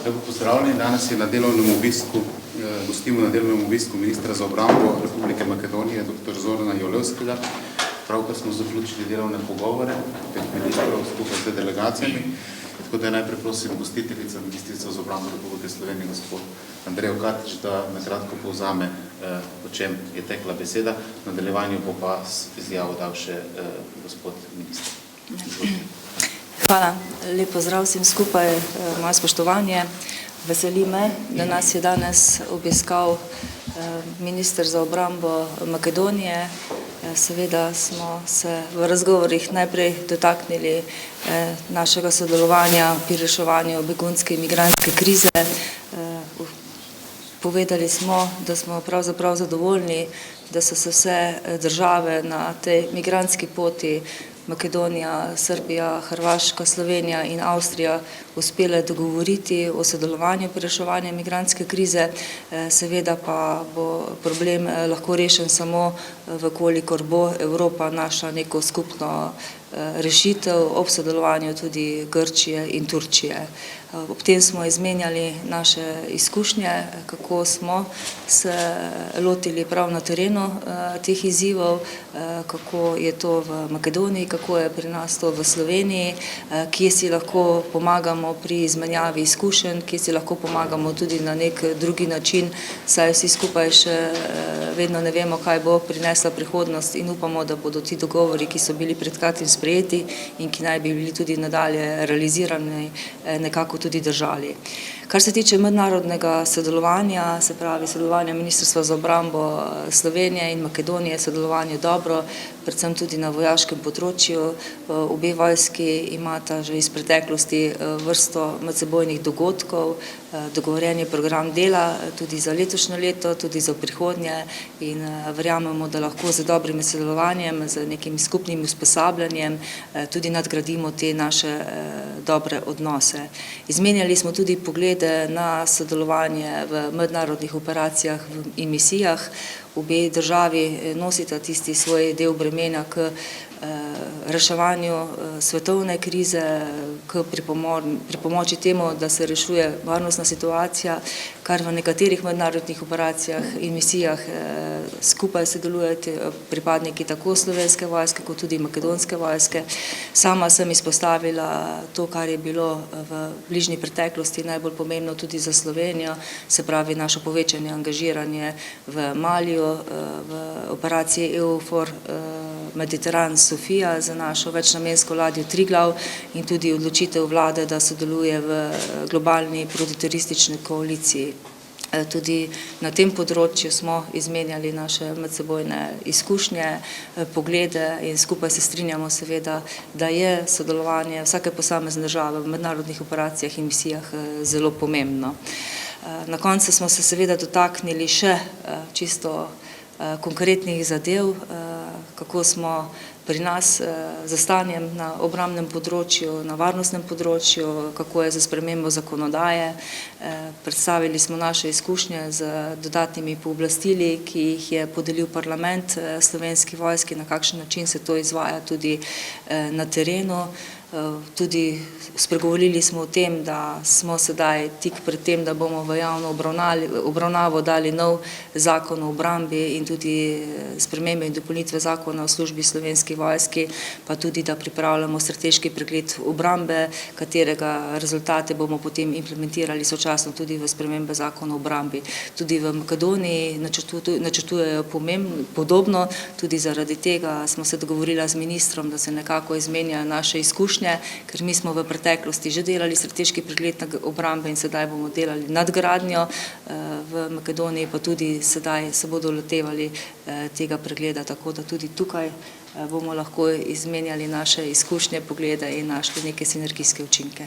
Lepo pozdravljeni. Danes je na delovnem obisku, gostimo na delovnem obisku ministra za obrambo Republike Makedonije, dr. Zorana Jolevskega. Pravkar smo zaključili delovne pogovore, 5 ministrov skupaj z delegacijami. Tako da najprej prosim gostiteljica, ministrica za obrambo Republike Slovenije, gospod Andrejo Katič, da na kratko povzame, o čem je tekla beseda. V nadaljevanju bo pa izjavo dal še gospod minister. Hvala. Lep pozdrav vsem skupaj, moje spoštovanje. Veseli me, da nas je danes obiskal minister za obrambo Makedonije. Seveda smo se v razgovorih najprej dotaknili našega sodelovanja pri reševanju begunske in migrantske krize. Povedali smo, da smo pravzaprav zadovoljni, da so se vse države na tej migrantski poti Makedonija, Srbija, Hrvaška, Slovenija in Avstrija uspele dogovoriti o sodelovanju pri reševanju migrantske krize. Seveda pa bo problem lahko rešen samo, vkolikor bo Evropa našla neko skupno rešitev ob sodelovanju tudi Grčije in Turčije. Ob tem smo izmenjali naše izkušnje, kako smo se lotili prav na terenu teh izzivov, kako je to v Makedoniji, kako je pri nas to v Sloveniji, kje si lahko pomagamo pri izmenjavi izkušenj, kje si lahko pomagamo tudi na nek drugi način, saj vsi skupaj še vedno ne vemo, kaj bo prinesla prihodnost in upamo, da bodo ti dogovori, ki so bili pred kratkim sprejeti in ki naj bi bili tudi nadalje realizirani, nekako tudi držali. Kar se tiče mednarodnega sodelovanja, se pravi sodelovanja Ministrstva za obrambo Slovenije in Makedonije, sodelovanje dobro, predvsem tudi na vojaškem področju. Obe vojski imata že iz preteklosti vrsto medsebojnih dogodkov, dogovorjen je program dela tudi za letošnje leto, tudi za prihodnje in verjamemo, da lahko z dobrim sodelovanjem, z nekim skupnim usposabljanjem tudi nadgradimo te naše dobre odnose. Izmenjali smo tudi poglede na sodelovanje v mednarodnih operacijah in misijah. Obe državi nosita tisti svoj del bremena k reševanju svetovne krize, k pripomoči temu, da se rešuje varnostna situacija, kar v nekaterih mednarodnih operacijah in misijah skupaj sodelujejo pripadniki tako slovenske vojske kot tudi makedonske vojske. Sama sem izpostavila to, kar je bilo v bližnji preteklosti najbolj pomembno tudi za Slovenijo, se pravi naše povečanje angažiranje v Maliju, v operaciji EUFOR Mediteran Sofija za našo večnamensko ladjo Triglav in tudi odločitev vlade, da sodeluje v globalni protiteroristični koaliciji. Tudi na tem področju smo izmenjali naše medsebojne izkušnje, poglede in skupaj se strinjamo seveda, da je sodelovanje vsake posamezne države v mednarodnih operacijah in misijah zelo pomembno. Na koncu smo se seveda dotaknili še čisto konkretnih zadev, kako smo pri nas z stanjem na obrambnem področju, na varnostnem področju, kako je za spremembo zakonodaje. Predstavili smo naše izkušnje z dodatnimi pooblastili, ki jih je podelil parlament Slovenski vojski, na kakšen način se to izvaja tudi na terenu. Tudi spregovorili smo o tem, da smo sedaj tik pred tem, da bomo v javno obravnavo dali nov zakon o obrambi in tudi spremembe in dopolnitve zakona o službi Slovenski vojski, pa tudi, da pripravljamo strateški pregled obrambe, katerega rezultate bomo potem implementirali sočasno tudi v spremembe zakona o obrambi. Tudi v Makedoniji načrtujejo podobno, tudi zaradi tega smo se dogovorili z ministrom, da se nekako izmenjajo naše izkušnje, ker mi smo v preteklosti že delali strateški pregled obrambe in sedaj bomo delali nadgradnjo v Makedoniji, pa tudi sedaj se bodo lotevali tega pregleda, tako da tudi tukaj bomo lahko izmenjali naše izkušnje, poglede in našli neke sinergijske učinke.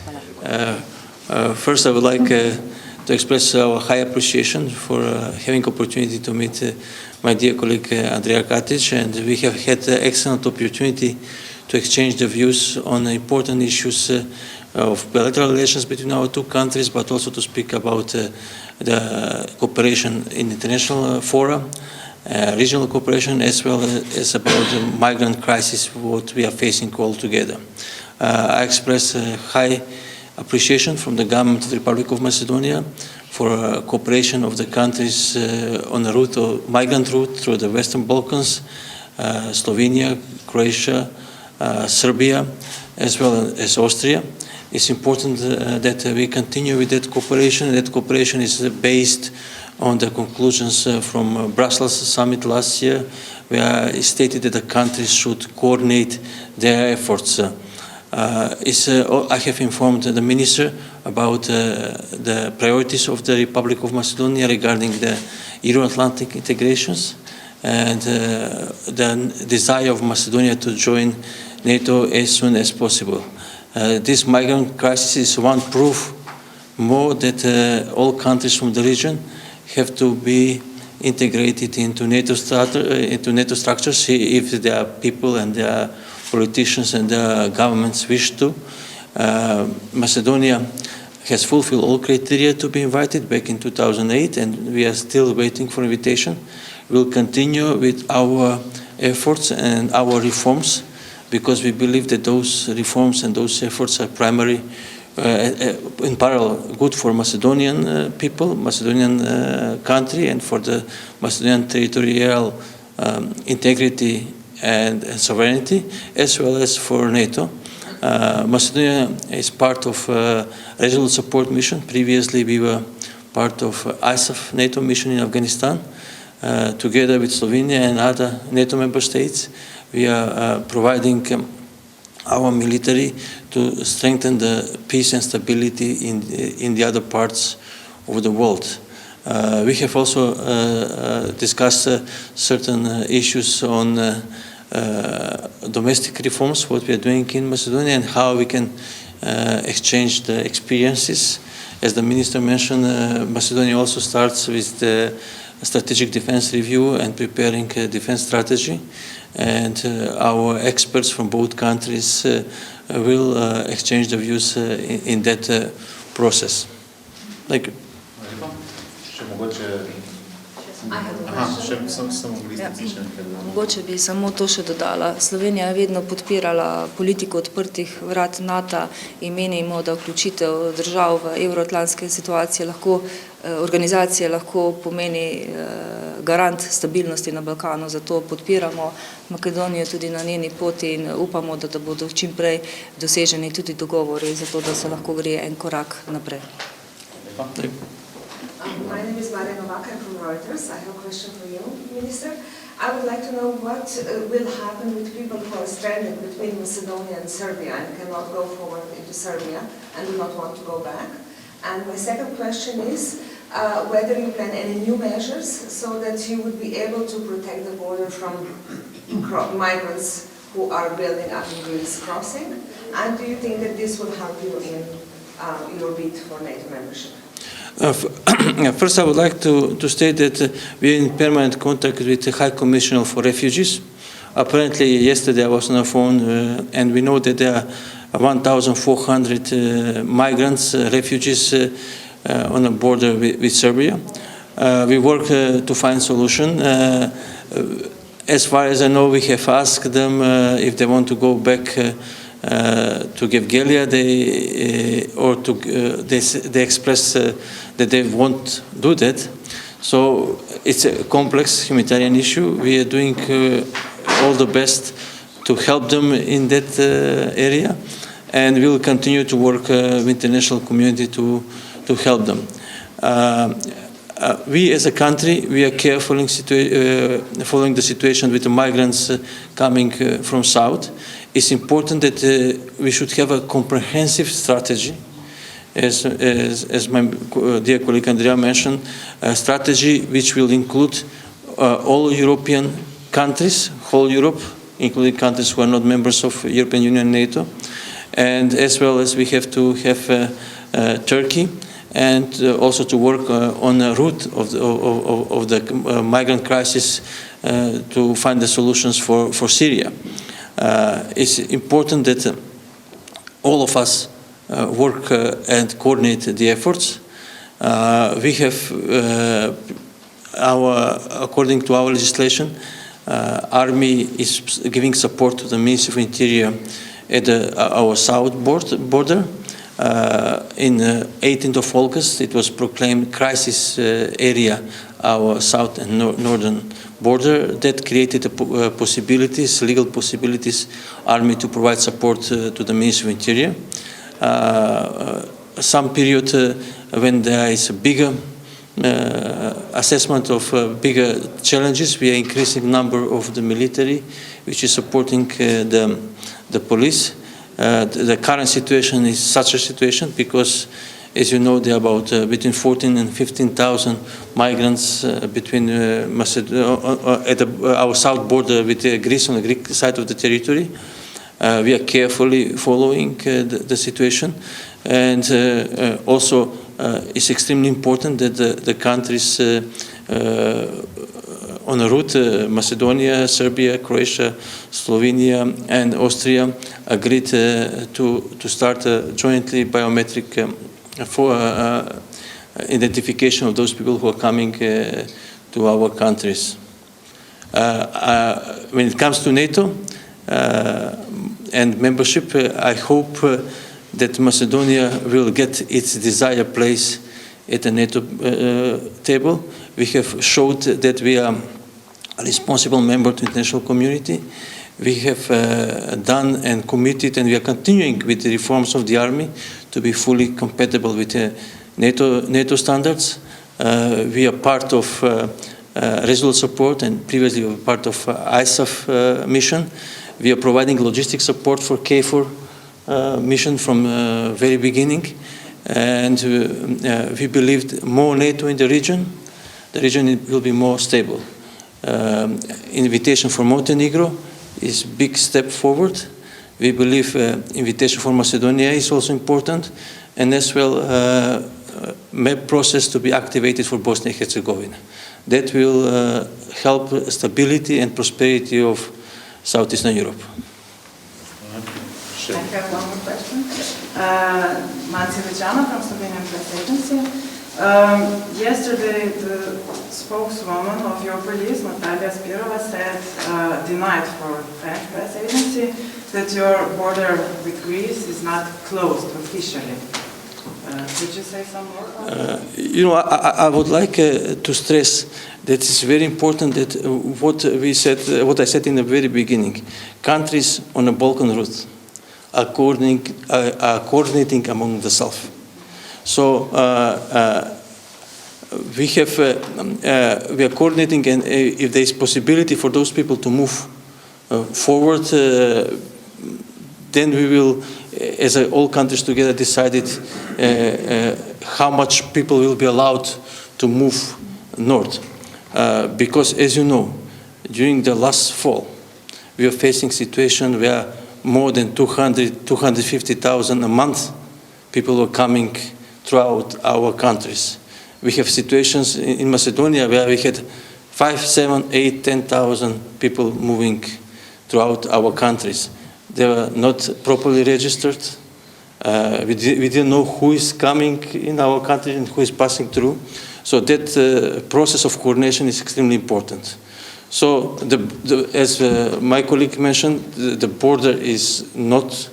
Hvala. First I would like to express our high appreciation for having opportunity to meet my dear colleague Andreja Katić, and we have had excellent opportunity to exchange the views on important issues of bilateral relations between our two countries, but also to speak about the cooperation in international fora, regional cooperation, as well as about the migrant crisis, what we are facing all together. I express high appreciation from the government of the Republic of Macedonia for cooperation of the countries on the route, of migrant route through the Western Balkans, Slovenia, Croatia, Serbia, as well as Austria. It's important that we continue with that cooperation. That cooperation is based on the conclusions from Brussels summit last year, where it stated that the countries should coordinate their efforts. I have informed the minister about the priorities of the Republic of Macedonia regarding the Euro-Atlantic integrations and the desire of Macedonia to join NATO as soon as possible. This migrant crisis is one proof more that all countries from the region have to be integrated into NATO structures if there are people and there are politicians and governments wish to. Macedonia has fulfilled all criteria to be invited back in 2008, and we are still waiting for invitation. We will continue with our efforts and our reforms because we believe that those reforms and those efforts are primary, in parallel, good for Macedonian people, Macedonian country, and for the Macedonian territorial integrity and sovereignty, as well as for NATO. Macedonia is part of Regional Support Mission. Previously, we were part of ISAF NATO mission in Afghanistan. Together with Slovenia and other NATO member states, we are providing our military to strengthen the peace and stability in the other parts of the world. We have also discussed certain issues on domestic reforms, what we are doing in Macedonia, and how we can exchange the experiences. As the minister mentioned, Macedonia also starts with the strategic defense review and preparing a defense strategy. And our experts from both countries will exchange the views in that process. Thank you. Mogoče bi samo to še dodala. Slovenija je vedno podpirala politiko odprtih vrat NATO in menimo, da vključitev držav v evroatlantske situacije organizacije lahko pomeni garant stabilnosti na Balkanu. Zato podpiramo Makedonijo tudi na njeni poti in upamo, da bodo čim prej doseženi tudi dogovori, zato da se lahko gre en korak naprej. My name is Marija Novak, I'm from Reuters. I have a question for you, Minister. I would like to know what will happen with people who are stranded between Macedonia and Serbia and cannot go forward into Serbia and do not want to go back. And my second question is whether you plan any new measures so that you would be able to protect the border from migrants who are building up in Greece crossing. And do you think that this will help you in your bid for NATO membership? First, I would like to state that we are in permanent contact with the High Commissioner for Refugees. Apparently, yesterday I was on the phone and we know that there are 1,400 migrants, refugees on the border with Serbia. We work to find a solution. As far as I know, we have asked them if they want to go back to Gevgelia, they express that they won't do that. So it's a complex humanitarian issue. We are doing all the best to help them in that area, and we will continue to work with the international community to help them. We as a country, we are carefully following the situation with the migrants coming from south. It's important that we should have a comprehensive strategy, as my dear colleague Andrea mentioned, a strategy which will include all European countries, whole Europe, including countries who are not members of European Union and NATO, and as well as we have to have Turkey, and also to work on the root of the migrant crisis to find the solutions for Syria. It's important that all of us work and coordinate the efforts. We have according to our legislation, Army is giving support to the Ministry of Interior at our south border. In 18th of August, it was proclaimed crisis area, our south and northern border. That created possibilities, legal possibilities, army to provide support to the Ministry of Interior. Some period when there is a bigger assessment of bigger challenges, we are increasing number of the military, which is supporting the police. The current situation is such a situation because, as you know, there are about between 14 and 15,000 migrants between at our south border with Greece on the Greek side of the territory. We are carefully following the situation, and also it's extremely important that the countries on the route, Macedonia, Serbia, Croatia, Slovenia, and Austria, agreed to start jointly biometric for identification of those people who are coming to our countries. When it comes to NATO and membership, I hope that Macedonia will get its desired place at the NATO table. We have showed that we are a responsible member to the international community. We have done and committed, and we are continuing with the reforms of the army to be fully compatible with NATO standards. We are part of Resolute support, and previously we were part of ISAF mission. We are providing logistic support for KFOR mission from very beginning, and we believed more NATO in the region will be more stable. Invitation for Montenegro is a big step forward. We believe invitation for Macedonia is also important, and as well map process to be activated for Bosnia and Herzegovina. That will help stability and prosperity of Southeastern Europe. I have one more question. Mansi Vijana from Slovenian Press Agency. Yesterday, the spokeswoman of your police, Natalia Spirova, said, denied for French Press Agency, that your border with Greece is not closed officially. Could you say some more about that? I would like to stress that it's very important that what I said in the very beginning, countries on the Balkan route are coordinating among themselves. So we are coordinating, and if there is possibility for those people to move forward, then we will, as all countries together, decided how much people will be allowed to move north. Because, as you know, during the last fall, we are facing a situation where more than 250,000 a month people are coming throughout our countries. We have situations in Macedonia where we had 5, 7, 8, 10,000 people moving throughout our countries. They were not properly registered. We didn't know who is coming in our country and who is passing through. So that process of coordination is extremely important. So as my colleague mentioned, the border is not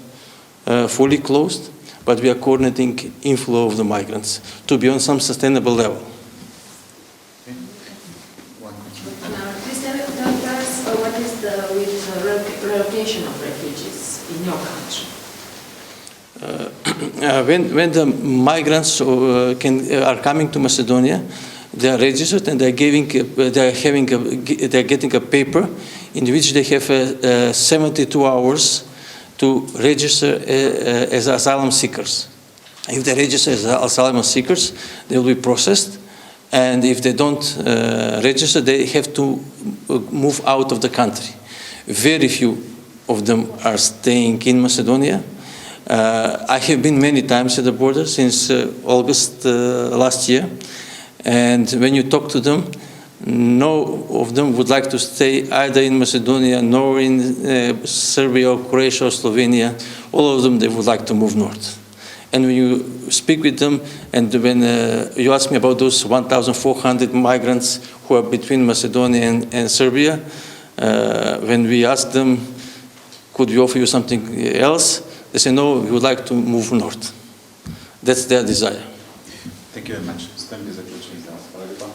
fully closed, but we are coordinating inflow of the migrants to be on some sustainable level. Please tell us what is with the relocation of refugees in your country? When the migrants are coming to Macedonia, they are registered and they are getting a paper in which they have 72 hours to register as asylum seekers. If they register as asylum seekers, they will be processed, and if they don't register, they have to move out of the country. Very few of them are staying in Macedonia. I have been many times at the border since August last year, and when you talk to them, no of them would like to stay either in Macedonia nor in Serbia or Croatia or Slovenia. All of them, they would like to move north. And when you speak with them, and when you ask me about those 1,400 migrants who are between Macedonia and Serbia, when we ask them, could we offer you something else? They say, no, we would like to move north. That's their desire. Thank you very much. S tem bi zaključili. Hvala lepa.